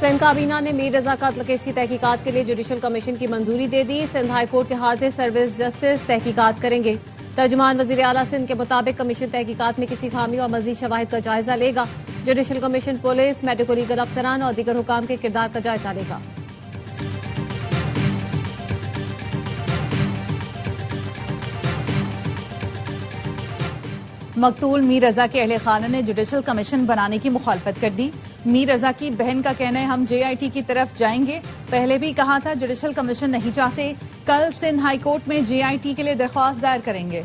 سندھ کابینہ نے میر رضا قتل کیس کی تحقیقات کے لیے جوڈیشل کمیشن کی منظوری دے دی۔ سندھ ہائی کورٹ کے حاضر سروس جسٹس تحقیقات کریں گے۔ ترجمان وزیر اعلیٰ سندھ کے مطابق کمیشن تحقیقات میں کسی خامی اور مزید شواہد کا جائزہ لے گا۔ Judicial commission police, medico legal افسران اور دیگر حکام کے کردار کا جائزہ لے گا۔ مقتول میر رضا کے اہل خانہ نے جوڈیشل کمیشن بنانے کی مخالفت کر دی۔ میر رضا کی بہن کا کہنا ہے ہم JIT کی طرف جائیں گے، پہلے بھی کہا تھا جوڈیشل کمیشن نہیں چاہتے، کل سندھ ہائی کورٹ میں JIT کے لیے درخواست دائر کریں گے۔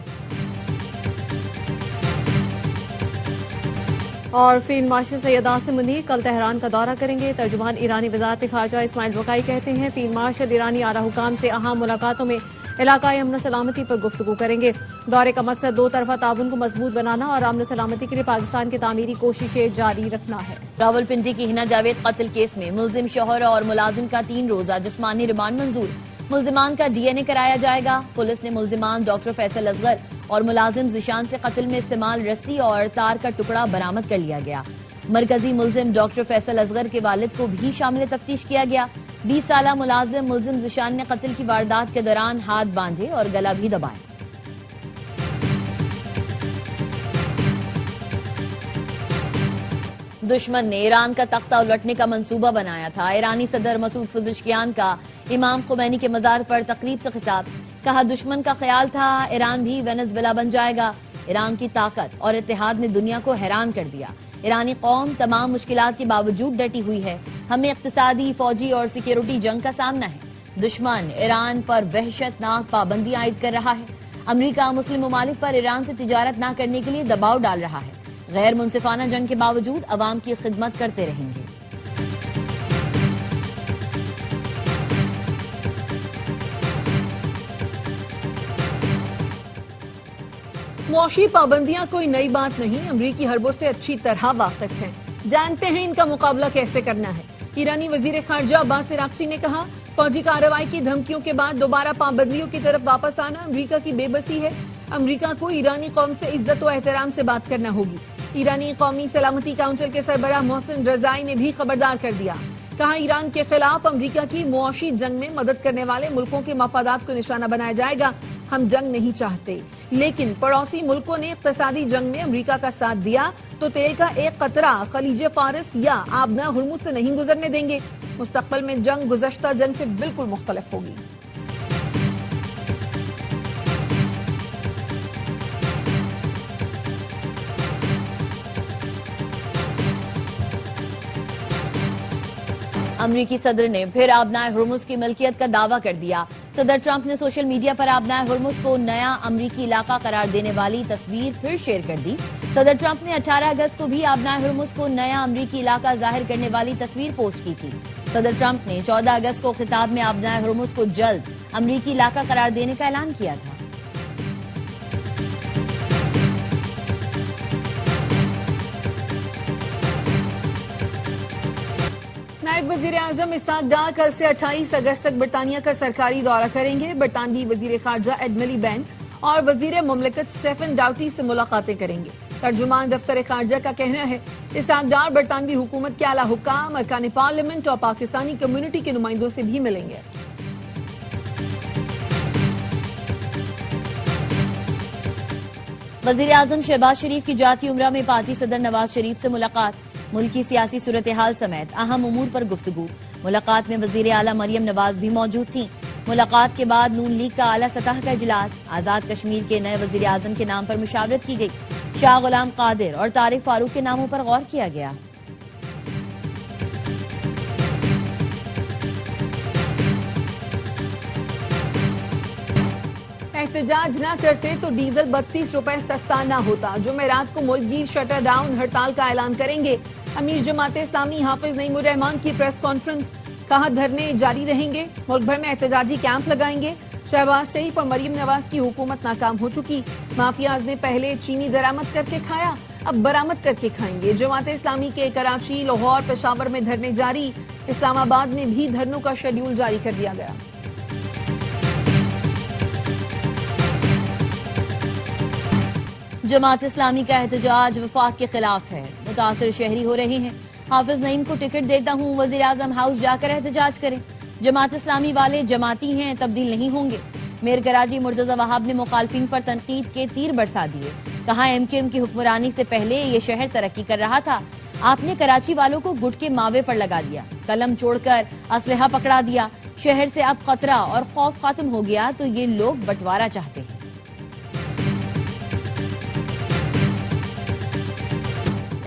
اور فیلڈ مارشل سید عاصم منیر کل تہران کا دورہ کریں گے۔ ترجمان ایرانی وزارت خارجہ اسماعیل وقائی کہتے ہیں فیلڈ مارشل ایرانی اعلیٰ حکام سے اہم ملاقاتوں میں علاقائی امن و سلامتی پر گفتگو کریں گے۔ دورے کا مقصد دو طرفہ تعاون کو مضبوط بنانا اور امن و سلامتی کے لیے پاکستان کی تعمیری کوششیں جاری رکھنا ہے۔ راولپنڈی کی ہنا جاوید قتل کیس میں ملزم شوہر اور ملازم کا 3 روزہ جسمانی ریمانڈ منظور۔ ملزمان کا DNA کرایا جائے گا۔ پولیس نے ملزمان ڈاکٹر فیصل اصغر اور ملازم ذیشان سے قتل میں استعمال رسی اور تار کا ٹکڑا برآمد کر لیا گیا۔ مرکزی ملزم ڈاکٹر فیصل اصغر کے والد کو بھی شامل تفتیش کیا گیا۔ 20 سالہ ملزم ذیشان نے قتل کی واردات کے دوران ہاتھ باندھے اور گلا بھی دبایا۔ دشمن نے ایران کا تختہ الٹنے کا منصوبہ بنایا تھا۔ ایرانی صدر مسعود پزشکیان کا امام خمینی کے مزار پر تقریب سے خطاب، کہا دشمن کا خیال تھا ایران بھی وینزویلا بن جائے گا۔ ایران کی طاقت اور اتحاد نے دنیا کو حیران کر دیا۔ ایرانی قوم تمام مشکلات کے باوجود ڈٹی ہوئی ہے۔ ہمیں اقتصادی، فوجی اور سیکیورٹی جنگ کا سامنا ہے۔ دشمن ایران پر وحشت ناک پابندی عائد کر رہا ہے۔ امریکہ مسلم ممالک پر ایران سے تجارت نہ کرنے کے لیے دباؤ ڈال رہا ہے۔ غیر منصفانہ جنگ کے باوجود عوام کی خدمت کرتے رہیں گے۔ معاشی پابندیاں کوئی نئی بات نہیں، امریکی حربوں سے اچھی طرح واقف ہیں، جانتے ہیں ان کا مقابلہ کیسے کرنا ہے۔ ایرانی وزیر خارجہ عباس عراقچی نے کہا فوجی کارروائی کی دھمکیوں کے بعد دوبارہ پابندیوں کی طرف واپس آنا امریکہ کی بے بسی ہے۔ امریکہ کو ایرانی قوم سے عزت و احترام سے بات کرنا ہوگی۔ ایرانی قومی سلامتی کونسل کے سربراہ محسن رضائی نے بھی خبردار کر دیا، کہا ایران کے خلاف امریکہ کی معاشی جنگ میں مدد کرنے والے ملکوں کے مفادات کو نشانہ بنایا جائے گا۔ ہم جنگ نہیں چاہتے، لیکن پڑوسی ملکوں نے اقتصادی جنگ میں امریکہ کا ساتھ دیا تو تیل کا ایک قطرہ خلیج فارس یا آبنا ہرمز سے نہیں گزرنے دیں گے۔ مستقبل میں جنگ گزشتہ جنگ سے بالکل مختلف ہوگی۔ امریکی صدر نے پھر آبنائے ہرمز کی ملکیت کا دعویٰ کر دیا۔ صدر ٹرمپ نے سوشل میڈیا پر آبنائے ہرمز کو نیا امریکی علاقہ قرار دینے والی تصویر پھر شیئر کر دی۔ صدر ٹرمپ نے 18 اگست کو بھی آبنائے ہرمز کو نیا امریکی علاقہ ظاہر کرنے والی تصویر پوسٹ کی تھی۔ صدر ٹرمپ نے 14 اگست کو خطاب میں آبنائے ہرمز کو جلد امریکی علاقہ قرار دینے کا اعلان کیا تھا۔ نائب وزیر اعظم اسحاق ڈار کل سے 28 اگست تک برطانیہ کا سرکاری دورہ کریں گے۔ برطانوی وزیر خارجہ ایڈ ملی بین اور وزیر مملکت سٹیفن ڈاؤٹی سے ملاقاتیں کریں گے۔ ترجمان دفتر خارجہ کا کہنا ہے اسحاق ڈار برطانوی حکومت کے اعلیٰ حکام، ارکان پارلیمنٹ اور پاکستانی کمیونٹی کے نمائندوں سے بھی ملیں گے۔ وزیر اعظم شہباز شریف کی جاتی عمرہ میں پارٹی صدر نواز شریف سے ملاقات، ملکی سیاسی صورتحال سمیت اہم امور پر گفتگو۔ ملاقات میں وزیر اعلیٰ مریم نواز بھی موجود تھیں۔ ملاقات کے بعد نون لیگ کا اعلیٰ سطح کا اجلاس، آزاد کشمیر کے نئے وزیر اعظم کے نام پر مشاورت کی گئی۔ شاہ غلام قادر اور طارق فاروق کے ناموں پر غور کیا گیا۔ احتجاج نہ کرتے تو ڈیزل 32 روپے سستا نہ ہوتا۔ جمعرات کو ملک گیر شٹر ڈاؤن ہڑتال کا اعلان کریں گے۔ امیر جماعت اسلامی حافظ نعیم الرحمان کی پریس کانفرنس، کہا دھرنے جاری رہیں گے، ملک بھر میں احتجاجی کیمپ لگائیں گے۔ شہباز شریف اور مریم نواز کی حکومت ناکام ہو چکی، مافیاز نے پہلے چینی درآمد کر کے کھایا، اب برآمد کر کے کھائیں گے۔ جماعت اسلامی کے کراچی، لاہور، پشاور میں دھرنے جاری، اسلام آباد میں بھی دھرنوں کا شیڈول جاری کر دیا گیا۔ جماعت اسلامی کا احتجاج وفاق کے خلاف ہے، متاثر شہری ہو رہے ہیں۔ حافظ نعیم کو ٹکٹ دیتا ہوں، وزیر اعظم ہاؤس جا کر احتجاج کریں۔ جماعت اسلامی والے جماعتی ہیں، تبدیل نہیں ہوں گے۔ میر کراچی مرتضی وہاب نے مخالفین پر تنقید کے تیر برسا دیے، کہا ایم کیو ایم کی حکمرانی سے پہلے یہ شہر ترقی کر رہا تھا، آپ نے کراچی والوں کو گٹ کے ماوے پر لگا دیا، قلم چھوڑ کر اسلحہ پکڑا دیا، شہر سے اب خطرہ اور خوف ختم ہو گیا تو یہ لوگ بٹوارہ چاہتے ہیں۔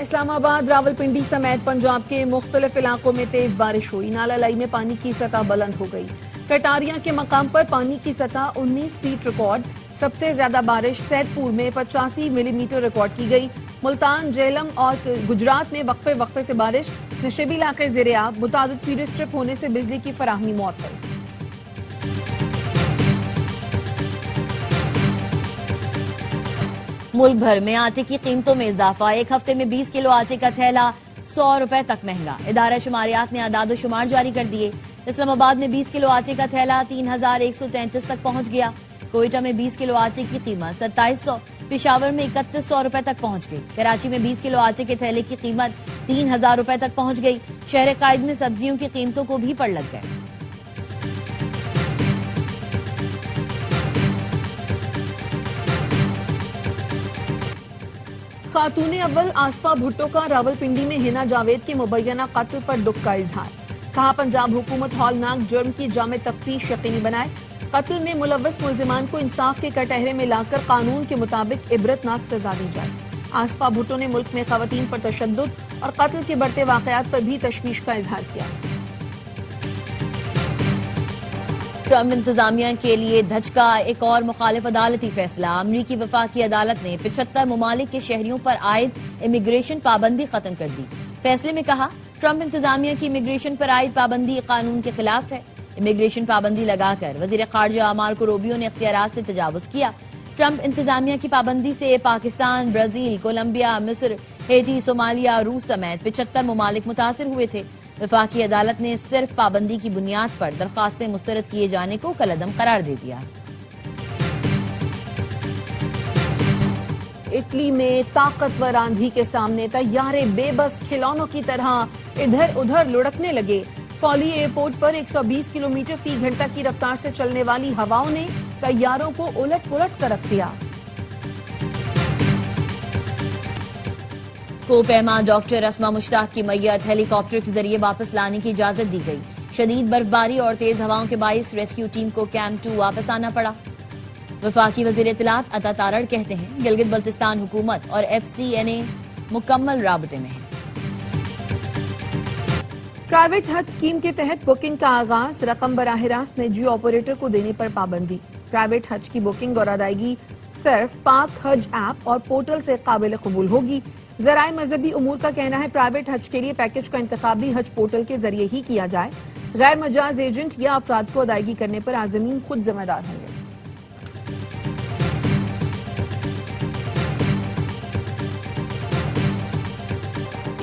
اسلام آباد، راولپنڈی سمیت پنجاب کے مختلف علاقوں میں تیز بارش ہوئی، نالا لائی میں پانی کی سطح بلند ہو گئی۔ کٹاریاں کے مقام پر پانی کی سطح 19 فیٹ ریکارڈ، سب سے زیادہ بارش سید پور میں 85 ملی میٹر ریکارڈ کی گئی۔ ملتان، جہلم اور گجرات میں وقفے وقفے سے بارش، نشیبی علاقے زیر آب، متعدد فیڈر اسٹرپ ہونے سے بجلی کی فراہمی معطل۔ ملک بھر میں آٹے کی قیمتوں میں اضافہ، ایک ہفتے میں 20 کلو آٹے کا تھیلا 100 روپے تک مہنگا۔ ادارہ شماریات نے اعداد و شمار جاری کر دیے۔ اسلام آباد میں 20 کلو آٹے کا تھیلا 3133 تک پہنچ گیا۔ کوئٹہ میں 20 کلو آٹے کی قیمت 2700، پشاور میں 3100 روپے تک پہنچ گئی۔ کراچی میں 20 کلو آٹے کے تھیلے کی قیمت 3000 روپے تک پہنچ گئی۔ شہر قائد میں سبزیوں کی قیمتوں کو بھی پڑ لگ گئے۔ خاتون اول آصفہ بھٹو کا راولپنڈی میں ہنا جاوید کے مبینہ قتل پر دکھ کا اظہار، کہا پنجاب حکومت ہولناک جرم کی جامع تفتیش یقینی بنائے، قتل میں ملوث ملزمان کو انصاف کے کٹہرے میں لا کر قانون کے مطابق عبرتناک سزا دی جائے۔ آصفہ بھٹو نے ملک میں خواتین پر تشدد اور قتل کے بڑھتے واقعات پر بھی تشویش کا اظہار کیا۔ ٹرمپ انتظامیہ کے لیے دھچکا، ایک اور مخالف عدالتی فیصلہ، امریکی وفاقی عدالت نے 75 ممالک کے شہریوں پر عائد امیگریشن پابندی ختم کر دی۔ فیصلے میں کہا ٹرمپ انتظامیہ کی امیگریشن پر عائد پابندی قانون کے خلاف ہے۔ امیگریشن پابندی لگا کر وزیر خارجہ مارکو روبیو نے اختیارات سے تجاوز کیا۔ ٹرمپ انتظامیہ کی پابندی سے پاکستان، برازیل، کولمبیا، مصر، ہیٹی، صومالیہ، روس سمیت 75 ممالک متاثر ہوئے تھے۔ وفاقی عدالت نے صرف پابندی کی بنیاد پر درخواستیں مسترد کیے جانے کو کالعدم قرار دے دیا۔ اٹلی میں طاقتور آندھی کے سامنے طیارے بے بس کھلونوں کی طرح ادھر ادھر لڑکنے لگے۔ فولی ایئرپورٹ پر 120 کلومیٹر فی گھنٹہ کی رفتار سے چلنے والی ہواؤں نے طیاروں کو الٹ پلٹ کر رکھ دیا۔ کو پیما ڈاکٹر اسما مشتاق کی میت ہیلی کاپٹر کے ذریعے واپس لانے کی اجازت دی گئی۔ شدید برفباری اور تیز ہواؤں کے باعث ریسکیو ٹیم کو کیمپ 2 واپس آنا پڑا۔ وفاقی وزیر اطلاعات عطا تارڑ کہتے ہیں گلگت بلتستان حکومت اور FCNA مکمل رابطے میں ہیں۔ پرائیویٹ حج اسکیم کے تحت بکنگ کا آغاز، رقم براہ راست نجی آپریٹر کو دینے پر پابندی۔ پرائیویٹ حج کی بکنگ اور ادائیگی صرف پاک حج ایپ اور پورٹل سے قابل قبول ہوگی۔ ذرائع مذہبی امور کا کہنا ہے پرائیویٹ حج کے لیے پیکج کا انتخاب بھی حج پورٹل کے ذریعے ہی کیا جائے۔ غیر مجاز ایجنٹ یا افراد کو ادائیگی کرنے پر عازمین خود ذمہ دار ہوں گے۔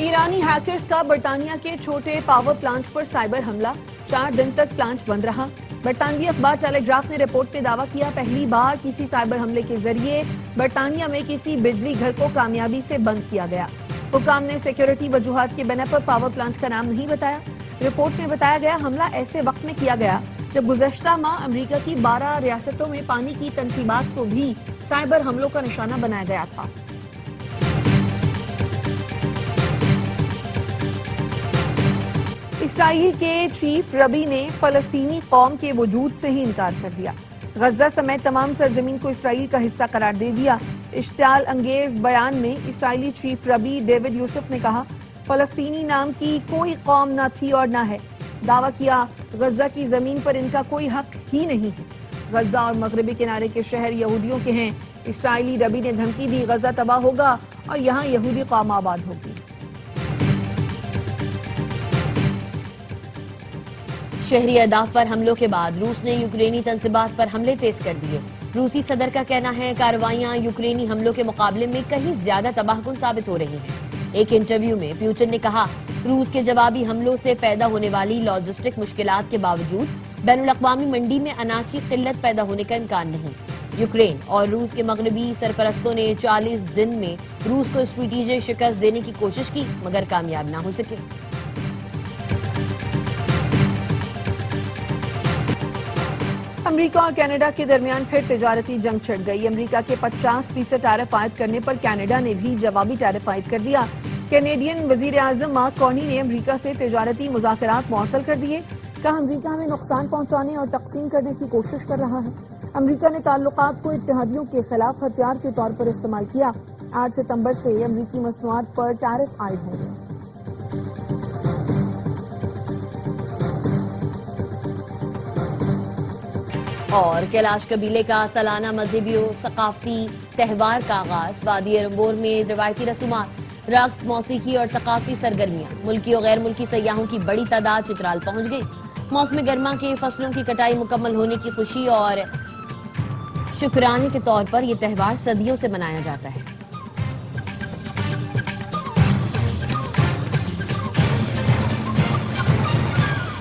ایرانی ہیکرز کا برطانیہ کے چھوٹے پاور پلانٹ پر سائبر حملہ، 4 دن تک پلانٹ بند رہا۔ برطانوی اخبار ٹیلی گراف نے رپورٹ میں دعویٰ کیا پہلی بار کسی سائبر حملے کے ذریعے برطانیہ میں کسی بجلی گھر کو کامیابی سے بند کیا گیا۔ حکام نے سیکیورٹی وجوہات کے بنا پر پاور پلانٹ کا نام نہیں بتایا۔ رپورٹ میں بتایا گیا حملہ ایسے وقت میں کیا گیا جب گزشتہ ماہ امریکہ کی 12 ریاستوں میں پانی کی تنصیبات کو بھی سائبر حملوں کا نشانہ بنایا گیا تھا۔ اسرائیل کے چیف ربی نے فلسطینی قوم کے وجود سے ہی انکار کر دیا۔ غزہ سمیت تمام سرزمین کو اسرائیل کا حصہ قرار دے دیا۔ اشتعال انگیز بیان میں اسرائیلی چیف ربی ڈیوڈ یوسف نے کہا فلسطینی نام کی کوئی قوم نہ تھی اور نہ ہے۔ دعویٰ کیا غزہ کی زمین پر ان کا کوئی حق ہی نہیں ہے۔ غزہ اور مغربی کنارے کے شہر یہودیوں کے ہیں۔ اسرائیلی ربی نے دھمکی دی غزہ تباہ ہوگا اور یہاں یہودی قوم آباد ہوگی۔ شہری اہداف پر حملوں کے بعد روس نے یوکرینی تنصیبات پر حملے تیز کر دیے۔ روسی صدر کا کہنا ہے کارروائیاں یوکرینی حملوں کے مقابلے میں کہیں زیادہ تباہ کن ثابت ہو رہی ہیں۔ ایک انٹرویو میں پیوٹن نے کہا روس کے جوابی حملوں سے پیدا ہونے والی لاجسٹک مشکلات کے باوجود بین الاقوامی منڈی میں اناج کی قلت پیدا ہونے کا امکان نہیں۔ یوکرین اور روس کے مغربی سرپرستوں نے 40 دن میں روس کو اسٹریٹجک شکست دینے کی کوشش کی مگر کامیاب نہ ہو سکے۔ امریکہ اور کینیڈا کے درمیان پھر تجارتی جنگ چھڑ گئی۔ امریکہ کے 50% ٹیرف عائد کرنے پر کینیڈا نے بھی جوابی ٹیرف عائد کر دیا۔ کینیڈین وزیر اعظم مارک کارنی نے امریکہ سے تجارتی مذاکرات معطل کر دیے۔ کہا امریکہ ہمیں نقصان پہنچانے اور تقسیم کرنے کی کوشش کر رہا ہے۔ امریکہ نے تعلقات کو اتحادیوں کے خلاف ہتھیار کے طور پر استعمال کیا۔ 8 ستمبر سے امریکی مصنوعات پر ٹیرف عائد ہوں گے۔ اور کیلاش قبیلے کا سالانہ مذہبی و ثقافتی تہوار کا آغاز۔ وادی رمبور میں روایتی رسومات، رقص، موسیقی اور ثقافتی سرگرمیاں۔ ملکی اور غیر ملکی سیاحوں کی بڑی تعداد چترال پہنچ گئی۔ موسم گرما کے فصلوں کی کٹائی مکمل ہونے کی خوشی اور شکرانے کے طور پر یہ تہوار صدیوں سے منایا جاتا ہے۔